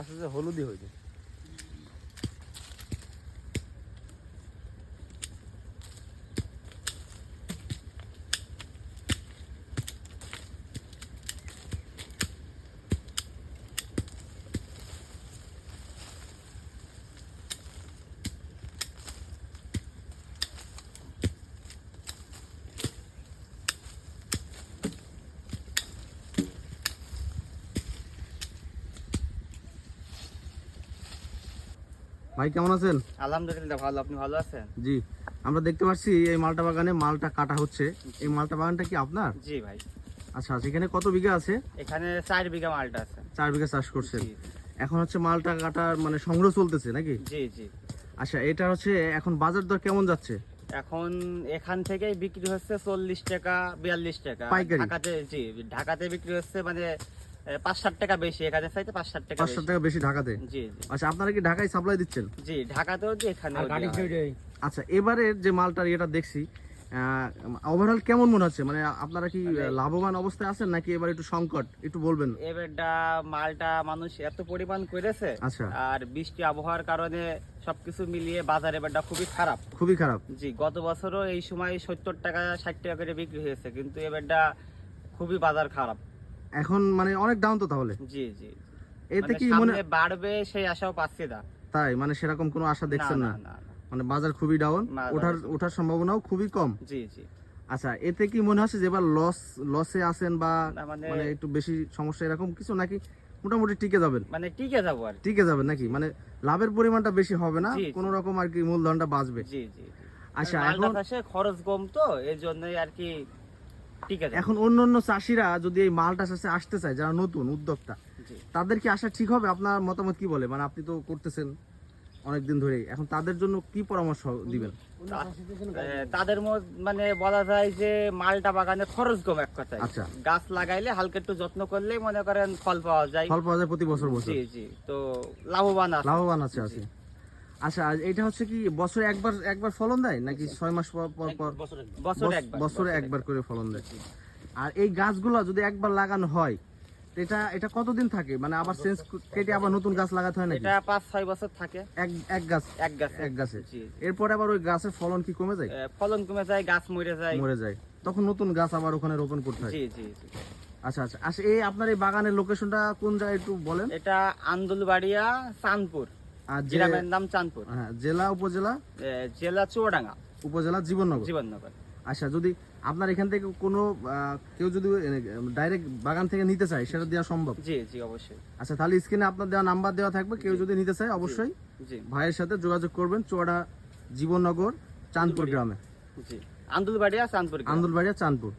আছে যে হলুদি হয়েছে। ভাই কেমন আছেন? আলহামদুলিল্লাহ ভালো, আপনি ভালো আছেন? জি, আমরা দেখতে পাচ্ছি এই মালটা বাগানে মালটা কাটা হচ্ছে। এই মালটা বাগানটা কি আপনার? জি ভাই। আচ্ছা, এখানে কত বিঘা আছে? এখানে 4 বিঘা মালটা আছে। 4 বিঘা চাষ করছেন। জি এখন হচ্ছে মালটা কাটার মানে সংগ্রহ চলতেছে নাকি? জি জি। আচ্ছা, এটা হচ্ছে এখন বাজার দর কেমন যাচ্ছে? এখন এখান থেকে বিক্রি হচ্ছে 40 টাকা 42 টাকা পাইকারি? ঢাকাতে। জি, ঢাকাতে বিক্রি হচ্ছে মানে 5-7 টাকা বেশি, এখানে চাইতে 5-7 টাকা 5-7 টাকা বেশি ঢাকাতে? জি জি আচ্ছা, আপনারা কি ঢাকায় সাপ্লাই দিচ্ছেন? জি, ঢাকাতেও দি, এখানেও দি। আচ্ছা, এবারের যে মালটার এটা দেখছি ওভারঅল কেমন মনে হচ্ছে? মানে আপনারা কি লাভবান অবস্থায় আছেন নাকি এবার একটু সংকট, একটু বলবেন? এবারটা মালটা মানুষ এত পরিমাণ করেছে, আচ্ছা, আর বৃষ্টি আবহাওয়ার কারণে সবকিছু মিলিয়ে বাজার এবারটা খুবই খারাপ। খুবই খারাপ? জি, গত বছরও এই সময় 70 টাকা 60 টাকা করে বিক্রি হয়েছে, কিন্তু এবারটা খুবই বাজার খারাপ। এখন মানে অনেক ডাউন তো তাহলে? জি জি। এতে কি মনে সামনে বাড়বে সেই আশাও পাচ্ছি না। তাই মানে সেরকম কোনো আশা দেখছেন না? না। মানে বাজার খুবই ডাউন, ওঠার সম্ভাবনাও খুবই কম? জি জি। আচ্ছা, এতে কি মনে হচ্ছে যে এবার লসে আছেন বা মানে একটু বেশি সমস্যা এরকম কিছু, নাকি মোটামুটি টিকে যাবেন? মানে টিকে যাবো আর টিকে যাবেন নাকি? মানে লাভের পরিমাণটা বেশি হবে না, কোন রকম আর কি মূলধনটা বাঁচবে? জি জি। আচ্ছা, এখন খরচ কম তো এই জন্যই আর কি টিকে যাবে। এখন অন্য চাষিরা যদি এই মালটা চাষে আসতে চায়, যারা নতুন উদ্যোক্তা, তাদের কি আসা ঠিক হবে? আপনার মতামত কি বলে? মানে আপনি তো করতেছেন অনেকদিন ধরে, এখন তাদের জন্য কি পরামর্শ দিবেন? তাদের মানে বলা যায় যে মালটা বাগানে খরচ কম এক কথায়। আচ্ছা, গাছ লাগাইলে হালকা একটু যত্ন করলেই মনে করেন ফল পাওয়া যায় প্রতি বছর? জি জি। তো লাভবান আছে আছে। আচ্ছা, এটা হচ্ছে কি বছরে একবার ফলন দেয় নাকি 6 মাস পর? বছরে একবার করে ফলন দেয়। আর এই গাছগুলো যদি একবার লাগানো হয়, এটা কতদিন থাকে? মানে আবার চেঞ্জ কেটে আবার নতুন গাছ লাগাতে হয় নাকি? এটা 5-6 বছর থাকে এক গাছে। এরপরে আবার ওই গাছের ফলন কি কমে যায়? ফলন কমে যায়, গাছ মরে যায়, তখন নতুন গাছ আবার ওখানে রোপণ করতে হয়? জি জি। আচ্ছা, এই আপনার এই বাগানের লোকেশনটা কোন জায়গায় একটু বলেন? এটা আন্দুলবাড়িয়া, চাঁদপুর। আর গ্রামের নাম চাঁদপুর। হ্যাঁ, জেলা উপজেলা? জেলা চুয়াডাঙ্গা, উপজেলা জীবননগর। আচ্ছা, যদি আপনার এখান থেকে কোনো কেউ যদি ডাইরেক্ট বাগান থেকে নিতে চায়, সেটা দেওয়া সম্ভব? জি জি, অবশ্যই। আচ্ছা, তাহলে স্ক্রিনে আপনার দেওয়া নাম্বার দেওয়া থাকবে, কেউ যদি নিতে চায় অবশ্যই ভাইয়ের সাথে যোগাযোগ করবেন। চুয়াডা জীবননগর, চাঁদপুর গ্রামে। জি, আন্দুলবাড়িয়া চাঁদপুর।